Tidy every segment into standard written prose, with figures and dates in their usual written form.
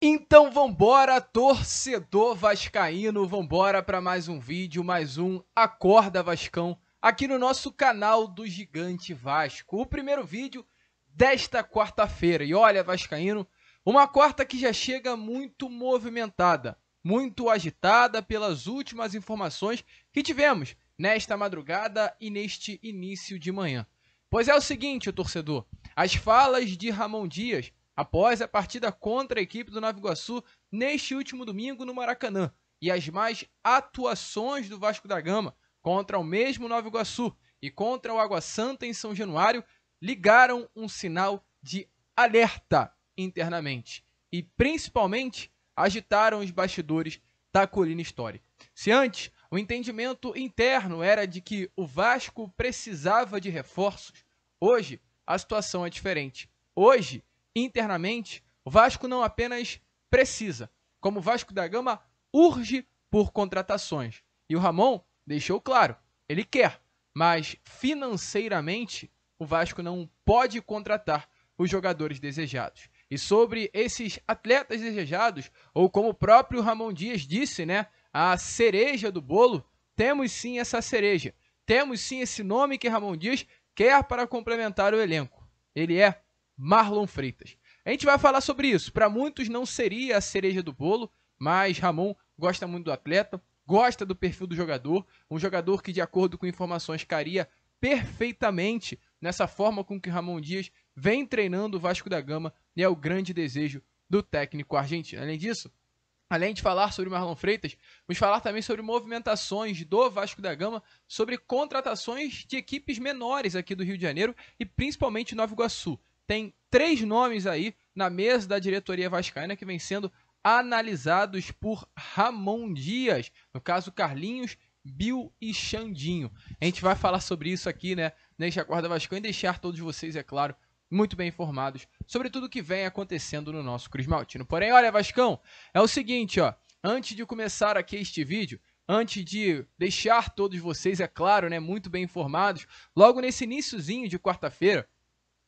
Então vambora, torcedor vascaíno, vambora para mais um vídeo, mais um Acorda Vascão, aqui no nosso canal do Gigante Vasco. O primeiro vídeo desta quarta-feira. E olha, vascaíno, uma quarta que já chega muito movimentada, muito agitada pelas últimas informações que tivemos nesta madrugada e neste início de manhã. Pois é o seguinte, torcedor, as falas de Ramon Dias após a partida contra a equipe do Nova Iguaçu neste último domingo no Maracanã e as mais atuações do Vasco da Gama contra o mesmo Nova Iguaçu e contra o Água Santa em São Januário ligaram um sinal de alerta internamente e principalmente agitaram os bastidores da colina histórica. Se antes o entendimento interno era de que o Vasco precisava de reforços, hoje a situação é diferente. Hoje, internamente, o Vasco não apenas precisa, como o Vasco da Gama urge por contratações. E o Ramon deixou claro, ele quer, mas financeiramente o Vasco não pode contratar os jogadores desejados. E sobre esses atletas desejados, ou como o próprio Ramon Dias disse, né, a cereja do bolo, temos sim essa cereja. Temos sim esse nome que Ramon Dias quer para complementar o elenco. Ele é Marlon Freitas. A gente vai falar sobre isso. Para muitos não seria a cereja do bolo, mas Ramon gosta muito do atleta, gosta do perfil do jogador, um jogador que, de acordo com informações, caria perfeitamente nessa forma com que Ramon Dias vem treinando o Vasco da Gama e é o grande desejo do técnico argentino. Além disso, além de falar sobre Marlon Freitas, vamos falar também sobre movimentações do Vasco da Gama, sobre contratações de equipes menores aqui do Rio de Janeiro e principalmente Nova Iguaçu. Tem 3 nomes aí na mesa da diretoria vascaína que vem sendo analisados por Ramon Dias, no caso Carlinhos, Bill e Xandinho. A gente vai falar sobre isso aqui, né, neste Acorda Vascão e deixar todos vocês, é claro, muito bem informados sobre tudo o que vem acontecendo no nosso Cruz Maltino. Porém, olha, Vascão, é o seguinte, ó, antes de começar aqui este vídeo, antes de deixar todos vocês, é claro, né, muito bem informados, logo nesse iniciozinho de quarta-feira,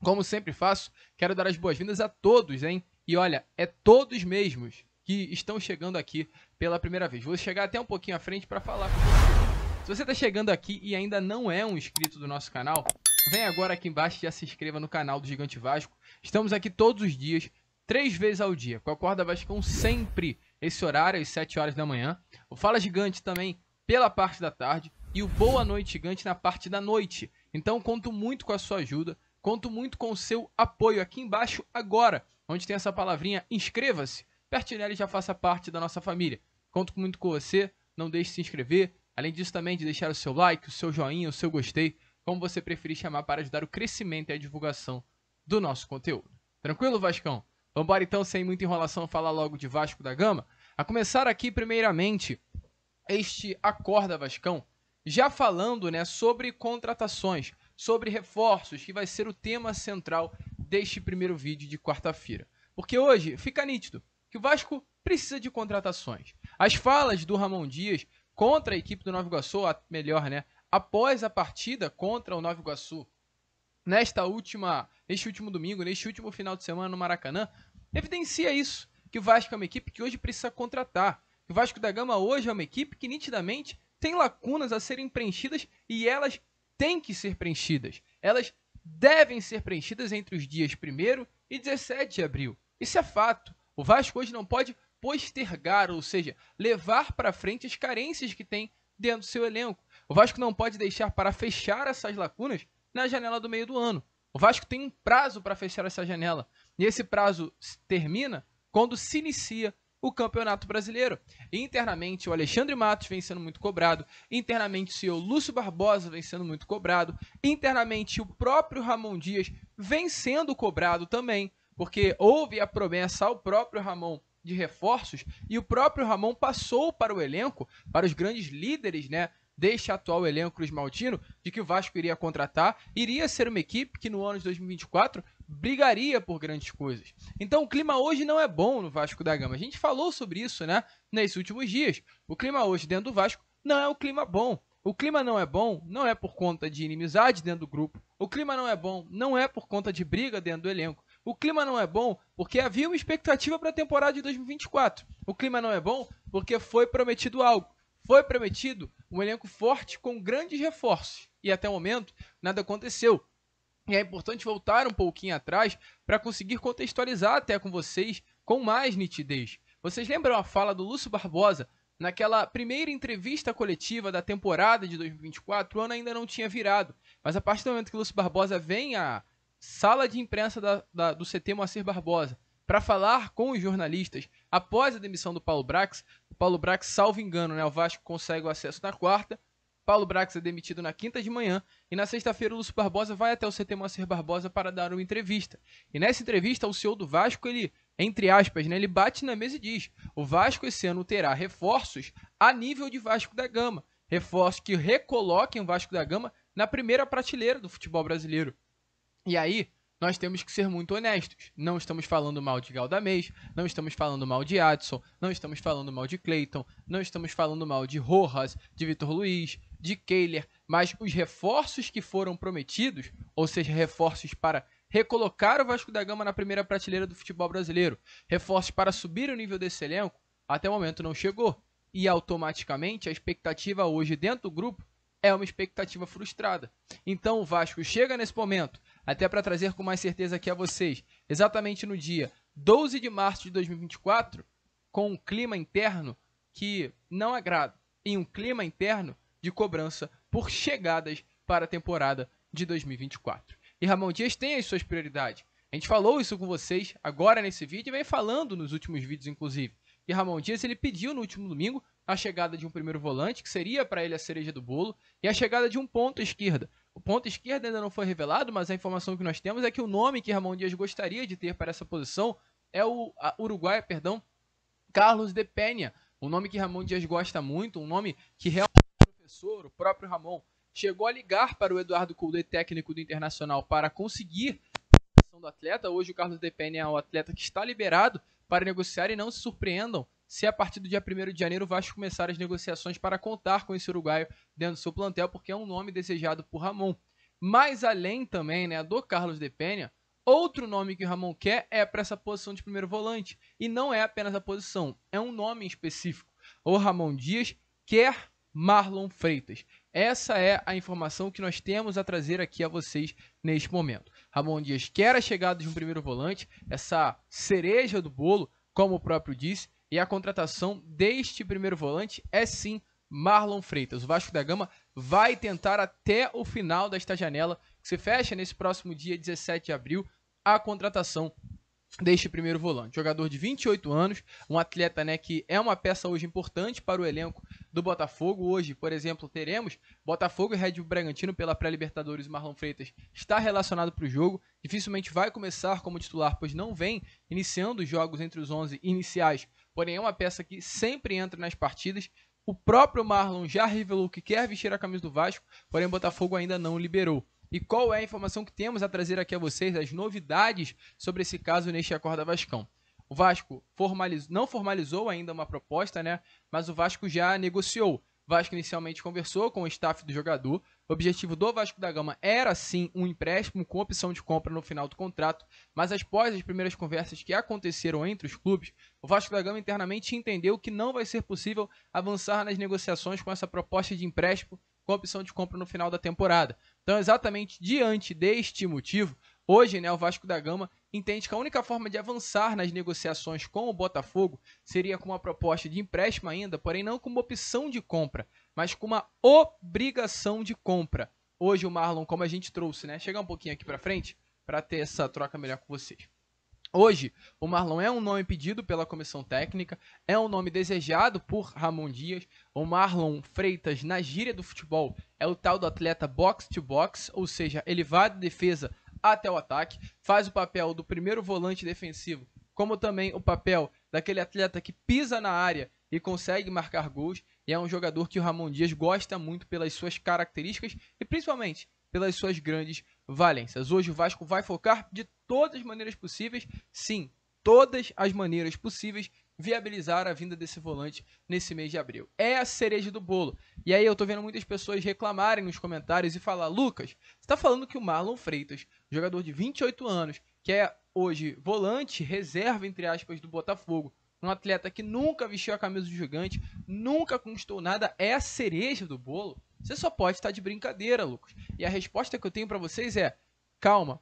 como sempre faço, quero dar as boas-vindas a todos, hein? E olha, é todos mesmos que estão chegando aqui pela primeira vez. Vou chegar até um pouquinho à frente para falar com você. Se você está chegando aqui e ainda não é um inscrito do nosso canal, vem agora aqui embaixo e já se inscreva no canal do Gigante Vasco. Estamos aqui todos os dias, 3 vezes ao dia, com a Acorda Vascão sempre esse horário, às 7 horas da manhã. O Fala Gigante também pela parte da tarde e o Boa Noite Gigante na parte da noite. Então conto muito com a sua ajuda. Conto muito com o seu apoio aqui embaixo agora, onde tem essa palavrinha inscreva-se. Aperte nela e já faça parte da nossa família. Conto muito com você, não deixe de se inscrever. Além disso também de deixar o seu like, o seu joinha, o seu gostei, como você preferir chamar para ajudar o crescimento e a divulgação do nosso conteúdo. Tranquilo, Vascão? Vamos embora então, sem muita enrolação, falar logo de Vasco da Gama. A começar aqui primeiramente este Acorda Vascão, já falando, né, sobre contratações, sobre reforços, que vai ser o tema central deste primeiro vídeo de quarta-feira. Porque hoje fica nítido que o Vasco precisa de contratações. As falas do Ramon Dias contra a equipe do Nova Iguaçu, melhor, né, após a partida contra o Nova Iguaçu, neste último domingo, neste último final de semana no Maracanã, evidencia isso, que o Vasco é uma equipe que hoje precisa contratar. Que o Vasco da Gama hoje é uma equipe que nitidamente tem lacunas a serem preenchidas e elas têm que ser preenchidas. Elas devem ser preenchidas entre os dias 1º e 17 de abril. Isso é fato. O Vasco hoje não pode postergar, ou seja, levar para frente as carências que tem dentro do seu elenco. O Vasco não pode deixar para fechar essas lacunas na janela do meio do ano. O Vasco tem um prazo para fechar essa janela. E esse prazo termina quando se inicia o Campeonato Brasileiro. Internamente, o Alexandre Matos vem sendo muito cobrado. Internamente, o CEO Lúcio Barbosa vem sendo muito cobrado. Internamente, o próprio Ramon Dias vem sendo cobrado também, porque houve a promessa ao próprio Ramon de reforços e o próprio Ramon passou para o elenco, para os grandes líderes, né, deste atual elenco Cruz Maltino, de que o Vasco iria contratar, iria ser uma equipe que no ano de 2024 brigaria por grandes coisas. Então o clima hoje não é bom no Vasco da Gama. A gente falou sobre isso, né, nesses últimos dias. O clima hoje dentro do Vasco não é um clima bom. O clima não é bom, não é por conta de inimizade dentro do grupo. O clima não é bom, não é por conta de briga dentro do elenco. O clima não é bom porque havia uma expectativa para a temporada de 2024. O clima não é bom porque foi prometido algo. Foi prometido um elenco forte com grandes reforços. E até o momento, nada aconteceu. E é importante voltar um pouquinho atrás para conseguir contextualizar até com vocês com mais nitidez. Vocês lembram a fala do Lúcio Barbosa naquela primeira entrevista coletiva da temporada de 2024? O ano ainda não tinha virado, mas a partir do momento que o Lúcio Barbosa vem à sala de imprensa do CT Moacir Barbosa para falar com os jornalistas após a demissão do Paulo Brax, o Paulo Brax, salvo engano, né, o Vasco consegue o acesso na quarta, Paulo Brax é demitido na quinta de manhã e na sexta-feira o Lúcio Barbosa vai até o CT Moacir Barbosa para dar uma entrevista. E nessa entrevista o CEO do Vasco, ele, entre aspas, né, ele bate na mesa e diz: o Vasco esse ano terá reforços a nível de Vasco da Gama, reforços que recoloquem o Vasco da Gama na primeira prateleira do futebol brasileiro. E aí, nós temos que ser muito honestos. Não estamos falando mal de Galdamés, não estamos falando mal de Adson, não estamos falando mal de Cleiton, não estamos falando mal de Rojas, de Vitor Luiz, de Kehler, mas os reforços que foram prometidos, ou seja, reforços para recolocar o Vasco da Gama na primeira prateleira do futebol brasileiro, reforços para subir o nível desse elenco, até o momento não chegou. E automaticamente a expectativa hoje dentro do grupo é uma expectativa frustrada. Então o Vasco chega nesse momento, até para trazer com mais certeza aqui a vocês, exatamente no dia 12 de março de 2024, com um clima interno que não agrada, e um clima interno de cobrança por chegadas para a temporada de 2024. E Ramon Dias tem as suas prioridades. A gente falou isso com vocês agora nesse vídeo e vem falando nos últimos vídeos, inclusive. E Ramon Dias, ele pediu no último domingo a chegada de um primeiro volante, que seria para ele a cereja do bolo, e a chegada de um ponta esquerda. O ponta esquerda ainda não foi revelado, mas a informação que nós temos é que o nome que Ramon Dias gostaria de ter para essa posição é o uruguaio, Carlos de Peña. Um nome que Ramon Dias gosta muito, um nome que realmente o professor, o próprio Ramon, chegou a ligar para o Eduardo Cudê, técnico do Internacional, para conseguir a posição do atleta. Hoje o Carlos de Peña é o atleta que está liberado para negociar, e não se surpreendam se a partir do dia 1º de janeiro o Vasco começar as negociações para contar com esse uruguaio dentro do seu plantel, porque é um nome desejado por Ramon. Mas além também, né, do Carlos de Peña, outro nome que o Ramon quer é para essa posição de primeiro volante. E não é apenas a posição, é um nome em específico. O Ramon Dias quer Marlon Freitas. Essa é a informação que nós temos a trazer aqui a vocês neste momento. Ramon Dias quer a chegada de um primeiro volante, essa cereja do bolo, como o próprio disse, e a contratação deste primeiro volante é sim Marlon Freitas. O Vasco da Gama vai tentar até o final desta janela, que se fecha nesse próximo dia 17 de abril, a contratação deste primeiro volante. Jogador de 28 anos, um atleta, né, que é uma peça hoje importante para o elenco do Botafogo. Hoje, por exemplo, teremos Botafogo e Red Bull Bragantino pela pré-Libertadores. Marlon Freitas está relacionado para o jogo, dificilmente vai começar como titular, pois não vem iniciando os jogos entre os 11 iniciais, porém é uma peça que sempre entra nas partidas. O próprio Marlon já revelou que quer vestir a camisa do Vasco, porém o Botafogo ainda não liberou. E qual é a informação que temos a trazer aqui a vocês, as novidades sobre esse caso neste Acorda Vascão? O Vasco não formalizou ainda uma proposta, né? Mas o Vasco já negociou. O Vasco inicialmente conversou com o staff do jogador. O objetivo do Vasco da Gama era sim um empréstimo com opção de compra no final do contrato, mas após as primeiras conversas que aconteceram entre os clubes, o Vasco da Gama internamente entendeu que não vai ser possível avançar nas negociações com essa proposta de empréstimo com opção de compra no final da temporada. Então, exatamente diante deste motivo, hoje, né, o Vasco da Gama entende que a única forma de avançar nas negociações com o Botafogo seria com uma proposta de empréstimo ainda, porém não com uma opção de compra, mas com uma obrigação de compra. Hoje o Marlon, como a gente trouxe, né, chegar um pouquinho aqui para frente para ter essa troca melhor com vocês. Hoje, o Marlon é um nome pedido pela comissão técnica, é um nome desejado por Ramon Dias. O Marlon Freitas, na gíria do futebol, é o tal do atleta box to box, ou seja, ele vai da defesa até o ataque, faz o papel do primeiro volante defensivo, como também o papel daquele atleta que pisa na área e consegue marcar gols, e é um jogador que o Ramon Dias gosta muito pelas suas características e principalmente pelas suas grandes valências. Hoje o Vasco vai focar de todas as maneiras possíveis, sim, todas as maneiras possíveis, viabilizar a vinda desse volante nesse mês de abril. É a cereja do bolo. E aí eu tô vendo muitas pessoas reclamarem nos comentários e falar: Lucas, você tá falando que o Marlon Freitas, jogador de 28 anos, que é hoje volante, reserva, entre aspas, do Botafogo. Um atleta que nunca vestiu a camisa do Gigante, nunca conquistou nada, é a cereja do bolo. Você só pode estar de brincadeira, Lucas. E a resposta que eu tenho para vocês é: calma,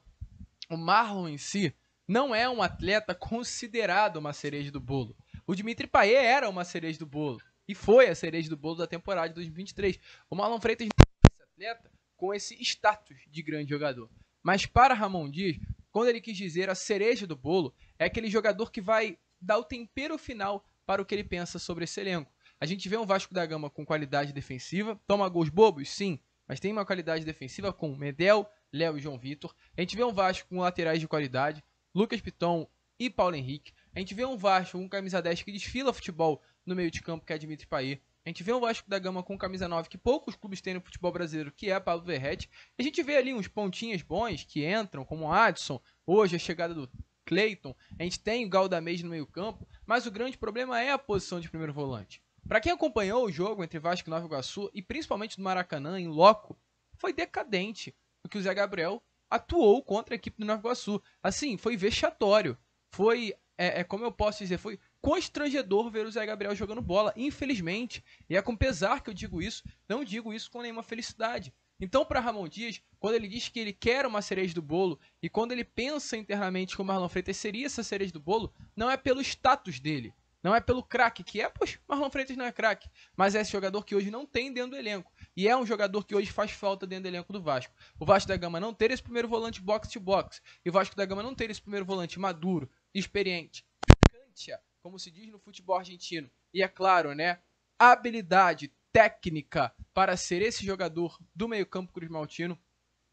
o Marlon em si não é um atleta considerado uma cereja do bolo. O Dimitri Payet era uma cereja do bolo. E foi a cereja do bolo da temporada de 2023. O Marlon Freitas não é esse atleta com esse status de grande jogador. Mas para Ramon Dias, quando ele quis dizer a cereja do bolo, é aquele jogador que vai dar o tempero final para o que ele pensa sobre esse elenco. A gente vê um Vasco da Gama com qualidade defensiva, toma gols bobos, sim, mas tem uma qualidade defensiva com Medel, Léo e João Vitor. A gente vê um Vasco com laterais de qualidade, Lucas Piton e Paulo Henrique. A gente vê um Vasco com camisa 10 que desfila futebol no meio de campo, que é Dimitri Payet. A gente vê um Vasco da Gama com camisa 9 que poucos clubes têm no futebol brasileiro, que é Pablo Verrete. A gente vê ali uns pontinhas bons que entram, como o Adson, hoje a chegada do Cleiton. A gente tem o Galdamez no meio campo, mas o grande problema é a posição de primeiro volante. Para quem acompanhou o jogo entre Vasco e Nova Iguaçu, e principalmente do Maracanã, em loco, foi decadente o que o Zé Gabriel atuou contra a equipe do Nova Iguaçu. Assim, foi vexatório. Foi, como eu posso dizer, foi constrangedor ver o Zé Gabriel jogando bola, infelizmente. E é com pesar que eu digo isso, não digo isso com nenhuma felicidade. Então, para Ramon Dias, quando ele diz que ele quer uma cereja do bolo, e quando ele pensa internamente que o Marlon Freitas seria essa cereja do bolo, não é pelo status dele, não é pelo craque, que é, pois, Marlon Freitas não é craque, mas é esse jogador que hoje não tem dentro do elenco. E é um jogador que hoje faz falta dentro do elenco do Vasco. O Vasco da Gama não ter esse primeiro volante box-to-box, e o Vasco da Gama não ter esse primeiro volante maduro, experiente, picante, como se diz no futebol argentino. E é claro, né, habilidade técnica para ser esse jogador do meio-campo cruzmaltino,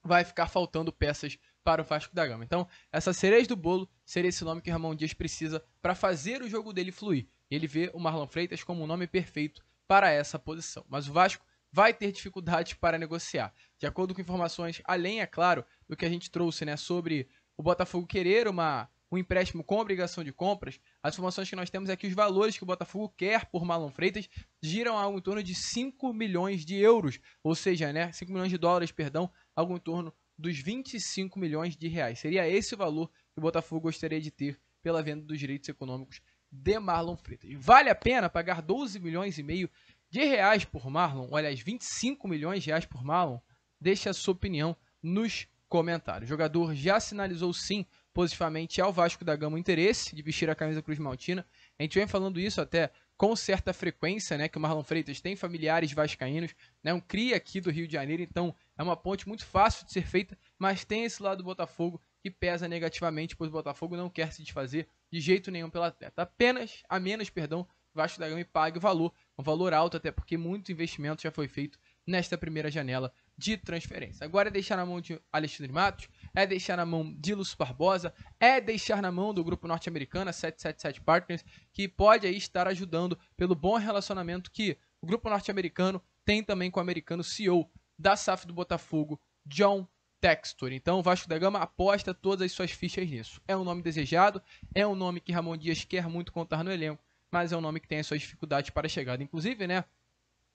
vai ficar faltando peças para o Vasco da Gama. Então, essa cereja do bolo seria esse nome que Ramon Dias precisa para fazer o jogo dele fluir. Ele vê o Marlon Freitas como um nome perfeito para essa posição. Mas o Vasco vai ter dificuldades para negociar. De acordo com informações, além, é claro, do que a gente trouxe, né, sobre o Botafogo querer um empréstimo com obrigação de compras, as informações que nós temos é que os valores que o Botafogo quer por Marlon Freitas giram algo em torno de 5 milhões de euros, ou seja, né, 5 milhões de dólares, perdão, algo em torno dos 25 milhões de reais. Seria esse o valor que o Botafogo gostaria de ter pela venda dos direitos econômicos de Marlon Freitas. Vale a pena pagar 12 milhões e meio de reais por Marlon, ou aliás, 25 milhões de reais por Marlon? Deixe a sua opinião nos comentários. O jogador já sinalizou sim positivamente ao Vasco da Gama o interesse de vestir a camisa Cruz Maltina. A gente vem falando isso até com certa frequência, né, que o Marlon Freitas tem familiares vascaínos, né, um cria aqui do Rio de Janeiro, então é uma ponte muito fácil de ser feita, mas tem esse lado do Botafogo que pesa negativamente, pois o Botafogo não quer se desfazer de jeito nenhum pelo atleta. Apenas, o Vasco da Gama pague o valor, um valor alto, até porque muito investimento já foi feito nesta primeira janela de transferência. Agora é deixar na mão de Alexandre Matos, é deixar na mão de Lúcio Barbosa, é deixar na mão do grupo norte-americano, a 777 Partners, que pode aí estar ajudando pelo bom relacionamento que o grupo norte-americano tem também com o americano CEO da SAF do Botafogo, John Textor. Então o Vasco da Gama aposta todas as suas fichas nisso. É um nome desejado, é um nome que Ramon Dias quer muito contar no elenco, mas é um nome que tem as suas dificuldades para a chegada. Inclusive, né,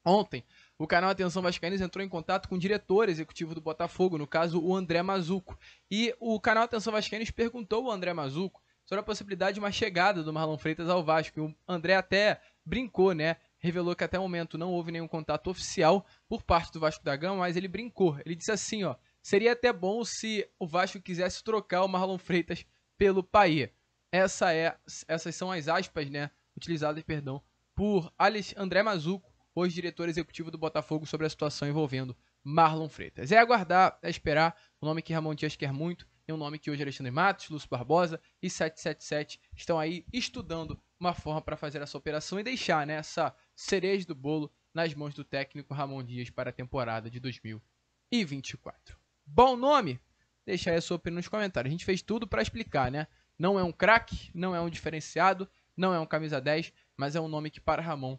ontem, o canal Atenção Vascaínos entrou em contato com o diretor executivo do Botafogo, no caso o André Mazuco. E o canal Atenção Vascaínos perguntou ao André Mazuco sobre a possibilidade de uma chegada do Marlon Freitas ao Vasco. E o André até brincou, né? Revelou que até o momento não houve nenhum contato oficial por parte do Vasco da Gama, mas ele brincou. Ele disse assim, ó, seria até bom se o Vasco quisesse trocar o Marlon Freitas pelo Payet. Essas são as aspas, né, utilizadas, perdão, por André Mazuco, hoje diretor executivo do Botafogo, sobre a situação envolvendo Marlon Freitas. É aguardar, é esperar, o nome que Ramon Dias quer muito, é um nome que hoje Alexandre Matos, Lúcio Barbosa e 777 estão aí estudando uma forma para fazer essa operação e deixar, né, essa cereja do bolo nas mãos do técnico Ramon Dias para a temporada de 2024. Bom nome? Deixa aí a sua opinião nos comentários. A gente fez tudo para explicar, né? Não é um craque, não é um diferenciado, não é um camisa 10, mas é um nome que para Ramon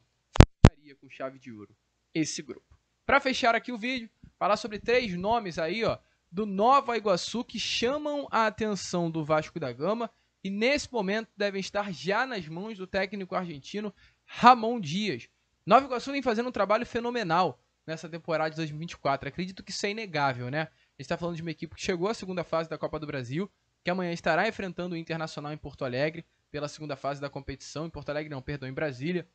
fecharia com chave de ouro esse grupo. Para fechar aqui o vídeo, falar sobre 3 nomes aí, ó, do Nova Iguaçu que chamam a atenção do Vasco da Gama e nesse momento devem estar já nas mãos do técnico argentino Ramon Dias. Nova Iguaçu vem fazendo um trabalho fenomenal nessa temporada de 2024. Acredito que isso é inegável, né? A gente está falando de uma equipe que chegou à segunda fase da Copa do Brasil, que amanhã estará enfrentando o Internacional em Porto Alegre, pela segunda fase da competição. Em Porto Alegre não, perdão, em Brasília.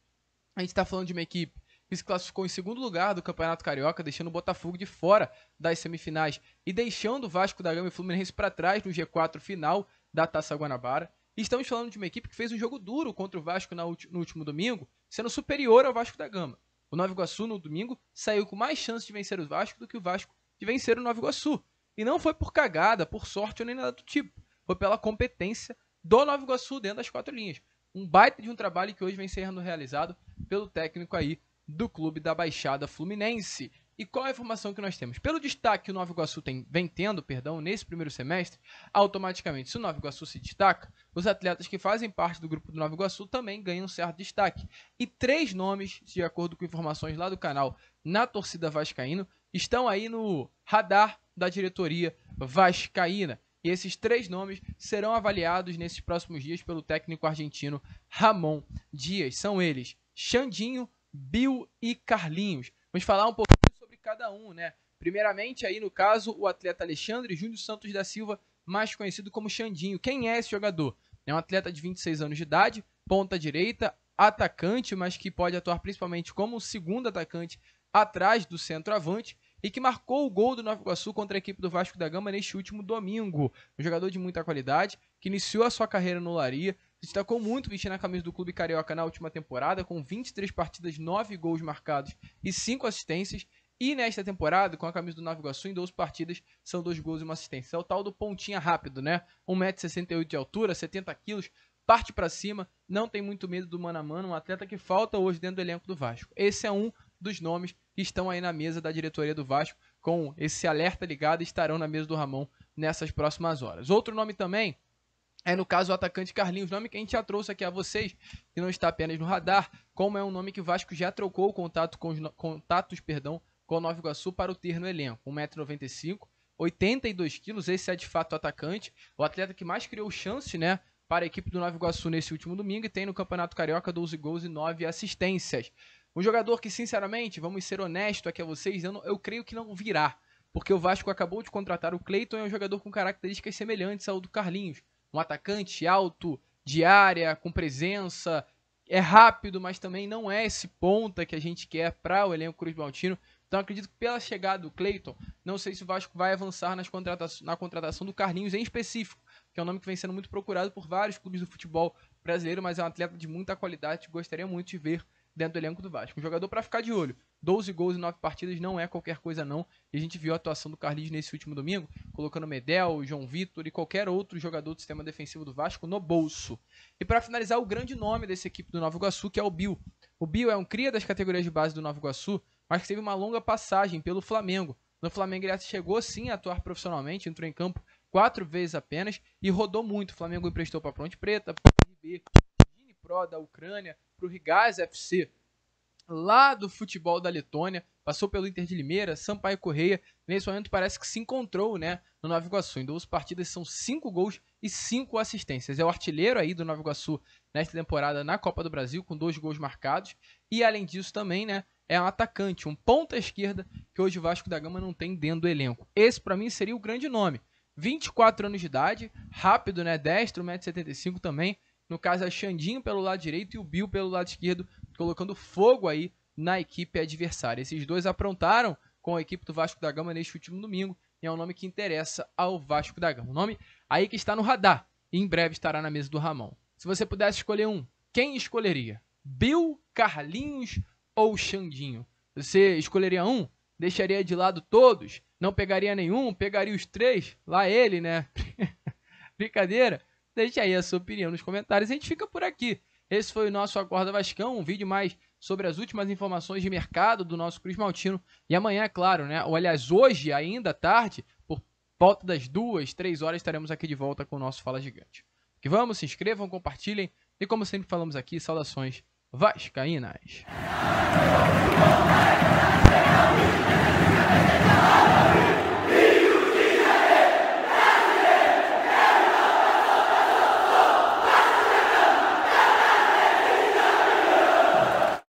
A gente está falando de uma equipe que se classificou em segundo lugar do Campeonato Carioca, deixando o Botafogo de fora das semifinais e deixando o Vasco da Gama e o Fluminense para trás no G4 final da Taça Guanabara. E estamos falando de uma equipe que fez um jogo duro contra o Vasco no último domingo, sendo superior ao Vasco da Gama. O Nova Iguaçu, no domingo, saiu com mais chance de vencer o Vasco do que o Vasco de vencer o Nova Iguaçu. E não foi por cagada, por sorte ou nem nada do tipo. Foi pela competência do Nova Iguaçu dentro das 4 linhas. Um baita de um trabalho que hoje vem sendo realizado pelo técnico aí do clube da Baixada Fluminense. E qual é a informação que nós temos? Pelo destaque que o Nova Iguaçu vem tendo nesse primeiro semestre, automaticamente, se o Nova Iguaçu se destaca, os atletas que fazem parte do grupo do Nova Iguaçu também ganham um certo destaque. E 3 nomes, de acordo com informações lá do canal Na Torcida Vascaíno, estão aí no radar da diretoria vascaína. E esses 3 nomes serão avaliados nesses próximos dias pelo técnico argentino Ramon Dias. São eles Xandinho, Bill e Carlinhos. Vamos falar um pouquinho sobre cada um, né? Primeiramente, aí no caso, o atleta Alexandre Júnior Santos da Silva, mais conhecido como Xandinho. Quem é esse jogador? É um atleta de 26 anos de idade, ponta direita, atacante, mas que pode atuar principalmente como segundo atacante atrás do centroavante, e que marcou o gol do Nova Iguaçu contra a equipe do Vasco da Gama neste último domingo. Um jogador de muita qualidade, que iniciou a sua carreira no Olaria, se destacou muito vestindo a camisa do clube carioca na última temporada, com 23 partidas, 9 gols marcados e 5 assistências. E nesta temporada, com a camisa do Nova Iguaçu, em 12 partidas, são 2 gols e 1 assistência. É o tal do pontinha rápido, né? 1,68 m de altura, 70 quilos, parte para cima, não tem muito medo do mano a mano, um atleta que falta hoje dentro do elenco do Vasco. Esse é um dos nomes que estão aí na mesa da diretoria do Vasco, com esse alerta ligado, e estarão na mesa do Ramon nessas próximas horas. Outro nome também é, no caso, o atacante Carlinhos, nome que a gente já trouxe aqui a vocês, que não está apenas no radar, como é um nome que o Vasco já trocou contatos com o Nova Iguaçu para o ter no elenco. 1,95 m, 82 quilos, esse é de fato o atacante, o atleta que mais criou chance, né, para a equipe do Nova Iguaçu nesse último domingo, e tem no Campeonato Carioca 12 gols e 9 assistências. Um jogador que, sinceramente, vamos ser honestos aqui a vocês, eu creio que não virá, porque o Vasco acabou de contratar o Cleiton, é um jogador com características semelhantes ao do Carlinhos. Um atacante alto, de área, com presença, é rápido, mas também não é esse ponta que a gente quer para o elenco cruzmaltino. Então acredito que pela chegada do Cleiton, não sei se o Vasco vai avançar na contratação do Carlinhos em específico, que é um nome que vem sendo muito procurado por vários clubes do futebol brasileiro, mas é um atleta de muita qualidade que gostaria muito de ver dentro do elenco do Vasco. Um jogador para ficar de olho. 12 gols em 9 partidas não é qualquer coisa não. E a gente viu a atuação do Carlinhos nesse último domingo, colocando Medel, João Vitor e qualquer outro jogador do sistema defensivo do Vasco no bolso. E para finalizar, o grande nome dessa equipe do Nova Iguaçu, que é o Bill. O Bill é um cria das categorias de base do Nova Iguaçu, mas que teve uma longa passagem pelo Flamengo. No Flamengo ele chegou sim a atuar profissionalmente, entrou em campo 4 vezes apenas e rodou muito. O Flamengo emprestou para Ponte Preta, para o RB, Gini Pro da Ucrânia, para o Rigaz FC lá do futebol da Letônia, passou pelo Inter de Limeira, Sampaio Correia, nesse momento parece que se encontrou, né, no Nova Iguaçu. Em 12 partidas são 5 gols e 5 assistências. É o artilheiro aí do Nova Iguaçu nesta temporada na Copa do Brasil, com 2 gols marcados. E além disso também, né, é um atacante, um ponta esquerda, que hoje o Vasco da Gama não tem dentro do elenco. Esse para mim seria o grande nome. 24 anos de idade, rápido, né, destro, 1,75 m também. No caso é Xandinho pelo lado direito e o Bill pelo lado esquerdo, colocando fogo aí na equipe adversária. Esses dois aprontaram com a equipe do Vasco da Gama neste último domingo, e é um nome que interessa ao Vasco da Gama. Um nome aí que está no radar e em breve estará na mesa do Ramon. Se você pudesse escolher um, quem escolheria? Bill, Carlinhos ou Xandinho? Você escolheria um? Deixaria de lado todos? Não pegaria nenhum? Pegaria os 3? Lá ele, né? Brincadeira? Deixe aí a sua opinião nos comentários. A gente fica por aqui. Esse foi o nosso Acorda Vascão, um vídeo mais sobre as últimas informações de mercado do nosso cruzmaltino. E amanhã, é claro, né? Ou aliás, hoje, ainda à tarde, por volta das 2, 3 horas, estaremos aqui de volta com o nosso Fala Gigante. Que vamos, se inscrevam, compartilhem. E como sempre falamos aqui, saudações vascaínas.